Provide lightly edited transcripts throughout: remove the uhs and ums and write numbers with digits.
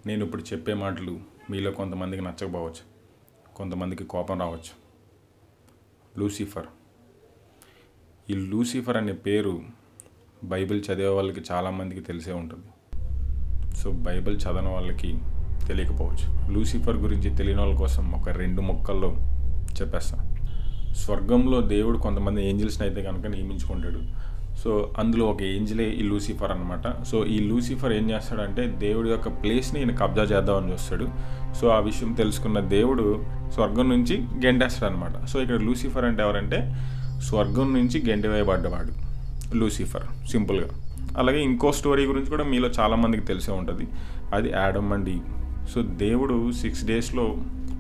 నేను ఇప్పుడు చెప్పే మాటలు మీలో కొంతమందికి నచ్చకపోవచ్చు, కొంతమందికి కోపం రావచ్చు. లూసిఫర్. ఈ లూసిఫర్ అనే పేరు బైబిల్ చదివే వాళ్ళకి చాలామందికి తెలిసే ఉంటుంది. సో బైబిల్ చదవని వాళ్ళకి తెలియకపోవచ్చు. లూసిఫర్ గురించి తెలియని వాళ్ళ కోసం ఒక 2 ముక్కల్లో చెప్పేస్తాను. స్వర్గంలో దేవుడు కొంతమంది ఏంజిల్స్ని అయితే కనుక నియమించుకుంటాడు. సో అందులో ఒక ఏంజిలే ఈ లూసిఫర్ అనమాట. సో ఈ లూసిఫర్ ఏం చేస్తాడంటే దేవుడి యొక్క ప్లేస్ని ఈయన కబ్జా చేద్దామని చూస్తాడు. సో ఆ విషయం తెలుసుకున్న దేవుడు స్వర్గం నుంచి గెంటేస్తాడు అనమాట. సో ఇక్కడ లూసిఫర్ అంటే ఎవరంటే స్వర్గం నుంచి గెంటివేయబడ్డవాడు లూసిఫర్, సింపుల్గా. అలాగే ఇంకో స్టోరీ గురించి కూడా మీలో చాలామందికి తెలిసే ఉంటుంది, అది యాడమ్ అండ్ ఈవ్. సో దేవుడు 6 డేస్లో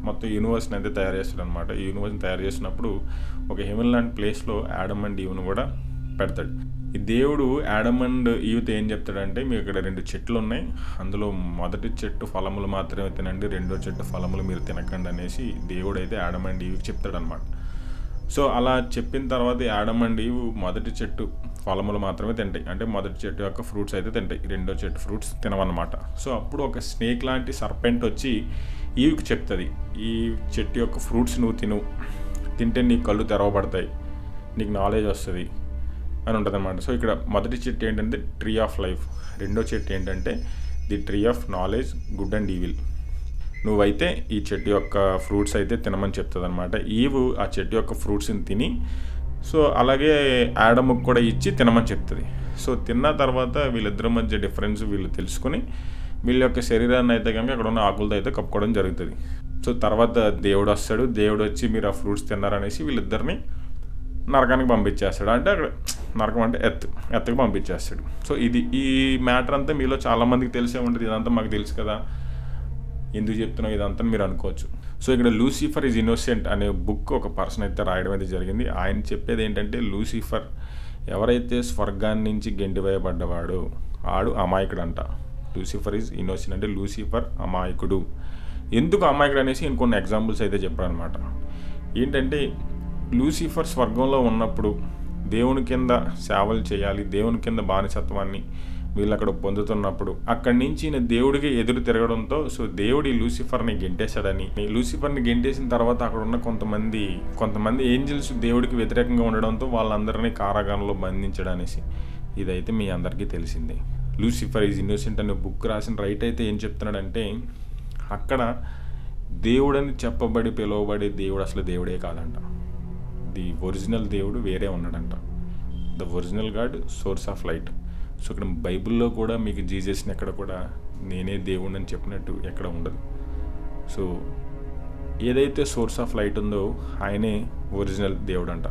మొత్తం యూనివర్స్ని అయితే తయారు చేస్తాడు అనమాట. ఈ యూనివర్స్ని తయారు చేసినప్పుడు ఒక హెవెన్ లాంటి ప్లేస్లో యాడమ్ అండ్ ఈవ్ను కూడా పెడతాడు. ఈ దేవుడు యాడమ్ అండ్ ఈవ్తో ఏం చెప్తాడంటే, మీకు ఇక్కడ 2 చెట్లు ఉన్నాయి, అందులో మొదటి చెట్టు ఫలములు మాత్రమే తినండి, రెండో చెట్టు ఫలములు మీరు తినకండి అనేసి దేవుడు అయితే యాడమ్ అండ్ ఈవ్కి చెప్తాడనమాట. సో అలా చెప్పిన తర్వాత యాడమ్ అండ్ ఈవ్ మొదటి చెట్టు ఫలములు మాత్రమే తింటాయి, అంటే మొదటి చెట్టు యొక్క ఫ్రూట్స్ అయితే తింటాయి, రెండో చెట్టు ఫ్రూట్స్ తినవన్నమాట. సో అప్పుడు ఒక స్నేక్ లాంటి సర్పెంట్ వచ్చి ఈవ్కి చెప్తుంది, ఈ చెట్టు యొక్క ఫ్రూట్స్ నువ్వు తింటే నీకు కళ్ళు తెరవబడతాయి, నీకు నాలెడ్జ్ వస్తుంది అని ఉంటుంది అనమాట. సో ఇక్కడ మొదటి చెట్టు ఏంటంటే ట్రీ ఆఫ్ లైఫ్, రెండో చెట్టు ఏంటంటే the tree of knowledge good and evil. నువ్వైతే ఈ చెట్టు యొక్క ఫ్రూట్స్ అయితే తినమని చెప్తుంది అనమాట. ఈవ్ ఆ చెట్టు యొక్క ఫ్రూట్స్ని తిని, సో అలాగే యాడమ్కి కూడా ఇచ్చి తినమని చెప్తుంది. సో తిన్న తర్వాత వీళ్ళిద్దరి మధ్య డిఫరెన్స్ వీళ్ళు తెలుసుకుని వీళ్ళ యొక్క శరీరాన్ని అయితే కనుక అక్కడ ఉన్న ఆకులతో అయితే కప్పుకోవడం జరుగుతుంది. సో తర్వాత దేవుడు వస్తాడు, దేవుడు వచ్చి మీరు ఆ ఫ్రూట్స్ తిన్నారనేసి వీళ్ళిద్దరిని నరకానికి పంపించేస్తాడు. అంటే అక్కడ నరకం అంటే ఎత్తుకు పంపించేస్తాడు. సో ఈ మ్యాటర్ అంతా మీలో చాలామందికి తెలిసే ఉంటుంది, ఇదంతా మాకు తెలుసు కదా, ఎందుకు చెప్తున్నావు ఇదంతా మీరు అనుకోవచ్చు. సో ఇక్కడ లూసిఫర్ ఈజ్ ఇన్నోసెంట్ అనే బుక్ ఒక పర్సన్ అయితే రాయడం అయితే జరిగింది. ఆయన చెప్పేది ఏంటంటే లూసిఫర్ ఎవరైతే స్వర్గాన్ని నుంచి గెంటివేయబడ్డవాడో ఆడు అమాయకుడు అంట. లూసిఫర్ ఈజ్ ఇన్నోసెంట్ అంటే లూసిఫర్ అమాయకుడు. ఎందుకు అమాయకుడు అనేసి ఇంకొన్ని ఎగ్జాంపుల్స్ అయితే చెప్పారనమాట. ఏంటంటే లూసిఫర్ స్వర్గంలో ఉన్నప్పుడు దేవుని కింద సేవలు చేయాలి, దేవుని కింద బానిసత్వాన్ని వీళ్ళు అక్కడ పొందుతున్నప్పుడు అక్కడి నుంచి ఈయన దేవుడికి ఎదురు తిరగడంతో సో దేవుడు ఈ లూసిఫర్ని గెంటేశాడని, లూసిఫర్ని గెంటేసిన తర్వాత అక్కడ ఉన్న కొంతమంది ఏంజిల్స్ దేవుడికి వ్యతిరేకంగా ఉండడంతో వాళ్ళందరినీ కారాగారంలో బంధించడనేసి ఇదైతే మీ అందరికీ తెలిసిందే. లూసిఫర్ ఈజ్ ఇన్నోసెంట్ అనే బుక్ రాసిన రైట్ అయితే ఏం చెప్తున్నాడంటే, అక్కడ దేవుడని పిలువబడే దేవుడు అసలు దేవుడే కాదంట, ది ఒరిజినల్ దేవుడు వేరే ఉన్నాడంట, the original God source of light. So ఇక్కడ బైబిల్లో కూడా మీకు జీసస్ని ఎక్కడ కూడా నేనే దేవుడు అని చెప్పినట్టు ఎక్కడ ఉండదు. సో ఏదైతే సోర్స్ ఆఫ్ లైట్ ఉందో ఆయనే ఒరిజినల్ దేవుడు అంట,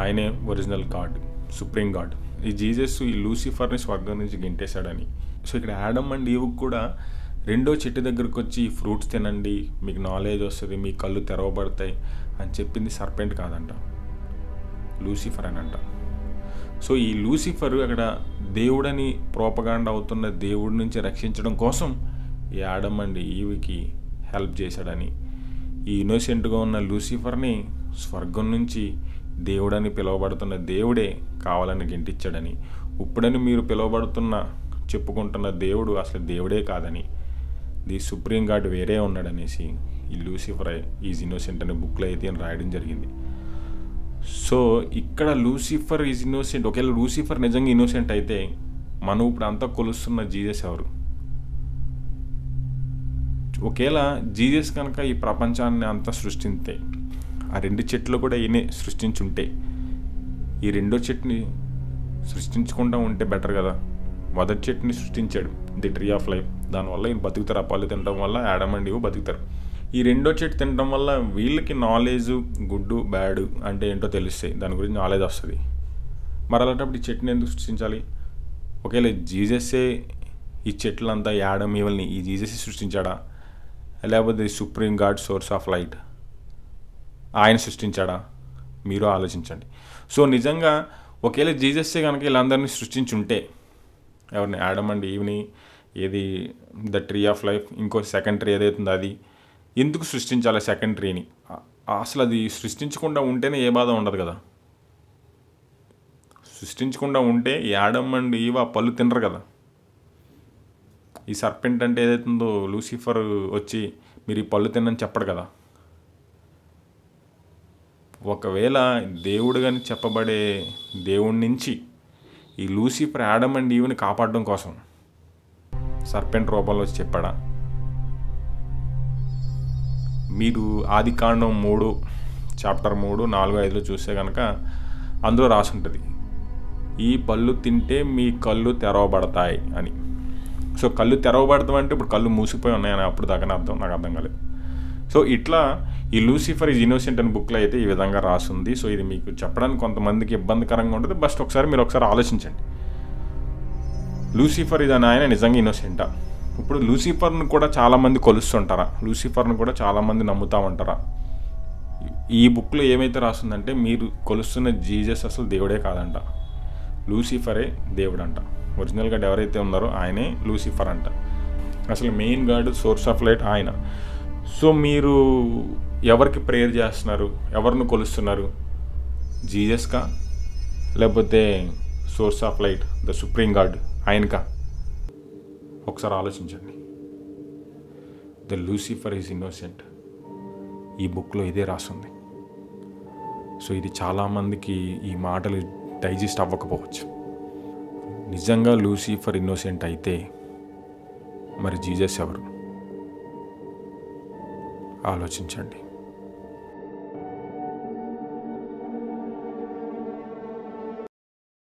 ఆయనే ఒరిజినల్ గాడ్, సుప్రీం గాడ్. ఈ జీసస్ ఈ లూసిఫర్ని స్వర్గం నుంచి గెంటేశాడని. సో ఇక్కడ యాడమ్ అండ్ ఈవ్ కూడా రెండో చెట్టు దగ్గరకు వచ్చి ఫ్రూట్స్ తినండి, మీకు నాలెడ్జ్ వస్తుంది, మీ కళ్ళు తెరవబడతాయి అని చెప్పింది సర్పెంట్ కాదంట, లూసిఫర్ అని అంట. సో ఈ లూసిఫర్ అక్కడ దేవుడని ప్రోపగాండా అవుతున్న దేవుడి నుంచి రక్షించడం కోసం ఈ యాడమ్ అండ్ ఈవ్కి హెల్ప్ చేశాడని, ఈ ఇన్నోసెంట్గా ఉన్న లూసిఫర్ని స్వర్గం నుంచి దేవుడని పిలువబడుతున్న దేవుడే కావాలని గెంటిచ్చాడని, ఇప్పుడని మీరు చెప్పుకుంటున్న దేవుడు అసలు దేవుడే కాదని, ది సుప్రీం గాడ్ వేరే ఉన్నాడనేసి ఈ లూసిఫర్ ఈజ్ ఇన్నోసెంట్ అనే బుక్లో అయితే రాయడం జరిగింది. సో ఇక్కడ లూసిఫర్ ఈజ్ ఇన్నోసెంట్. ఒకవేళ లూసిఫర్ నిజంగా ఇన్నోసెంట్ అయితే మనం ఇప్పుడు అంతా కొలుస్తున్న జీసస్ ఎవరు? ఒకవేళ జీసస్ కనుక ఈ ప్రపంచాన్ని అంతా సృష్టించే ఆ 2 చెట్లు కూడా ఈయనే సృష్టించుంటే, ఈ రెండో చెట్టుని సృష్టించకుండా ఉంటే బెటర్ కదా. మొదటి చెట్టుని సృష్టించాడు, ది ట్రీ ఆఫ్ లైఫ్, దానివల్ల ఈయన బతుకుతారు, ఆ పళ్ళు తినడం వల్ల యాడమ్ అండ్ ఈవ్ బతుకుతారు. ఈ రెండో చెట్టు తినడం వల్ల వీళ్ళకి నాలెడ్జ్ గుడ్ బ్యాడ్ అంటే ఏంటో తెలుస్తాయి, దాని గురించి నాలెడ్జ్ వస్తుంది. మరి అలాంటప్పుడు ఈ చెట్టుని ఎందుకు సృష్టించాలి? ఒకవేళ జీసస్సే ఈ చెట్లంతా యాడమ్ ఈవ్ని ఈ జీసస్ సృష్టించాడా, లేకపోతే supreme God source of light ఆయన సృష్టించాడా? మీరు ఆలోచించండి. సో నిజంగా ఒకవేళ జీసస్సే కనుక వీళ్ళందరినీ సృష్టించుంటే, ఎవరిని? యాడమ్ అండ్ ఈవ్ని, ఏది ద ట్రీ ఆఫ్ లైఫ్, ఇంకో సెకండ్ ట్రీ ఏదైతుందో అది ఎందుకు సృష్టించాలి సెకండ్ ట్రీని? అసలు అది సృష్టించకుండా ఉంటేనే ఏ బాధ ఉండదు కదా. సృష్టించకుండా ఉంటే యాడమ్ అండ్ ఈవ్ ఆ పళ్ళు తినరు కదా. ఈ సర్పెంట్ అంటే ఏదైతుందో లూసిఫర్ వచ్చి మీరు ఈ పళ్ళు తినని చెప్పడు కదా. ఒకవేళ దేవుడు కానీ చెప్పబడే దేవుడి నుంచి ఈ లూసిఫర్ యాడమ్ అండ్ ఈవ్ని కాపాడడం కోసం సర్పెంట్ రూపంలో వచ్చి చెప్పాడా? మీరు ఆదికాండం 3 చాప్టర్ 3, 4, 5 చూస్తే కనుక అందులో రాసి ఉంటుంది, ఈ పళ్ళు తింటే మీ కళ్ళు తెరవబడతాయి అని. సో కళ్ళు తెరవబడతాం అంటే ఇప్పుడు కళ్ళు మూసిపోయి ఉన్నాయని అప్పుడు దాకా నాకు అర్థం కాలేదు. సో ఇట్లా ఈ లూసిఫర్ ఈజ్ ఇన్నోసెంట్ అని బుక్లో అయితే ఈ విధంగా రాసింది. సో ఇది మీకు చెప్పడానికి కొంతమందికి ఇబ్బందికరంగా ఉంటుంది. బస్ట్ మీరు ఒకసారి ఆలోచించండి, లూసిఫర్ ఇది అని ఆయన నిజంగా ఇన్నోసెంటా? ఇప్పుడు లూసిఫర్ను కూడా చాలామంది కొలుస్తుంటారా? లూసిఫర్ను కూడా చాలామంది నమ్ముతూ ఉంటారా? ఈ బుక్లో ఏమైతే రాస్తుందంటే మీరు కొలుస్తున్న జీసస్ అసలు దేవుడే కాదంట, లూసిఫరే దేవుడు అంట. ఒరిజినల్ గాడ్ ఎవరైతే ఉన్నారో ఆయనే లూసిఫర్ అంట. అసలు main god, source of light ఆయన. సో మీరు ఎవరికి ప్రేయర్ చేస్తున్నారు? ఎవరిని కొలుస్తున్నారు? జీసస్కా లేకపోతే source of light the supreme god ఆయనకా? ఒకసారి ఆలోచించండి. ద లూసిఫర్ ఈజ్ ఇన్నోసెంట్, ఈ బుక్లో ఇదే రాస్తుంది. సో ఇది చాలామందికి ఈ మాటలు డైజెస్ట్ అవ్వకపోవచ్చు. నిజంగా లూసిఫర్ ఇన్నోసెంట్ అయితే మరి జీసస్ ఎవరు? ఆలోచించండి.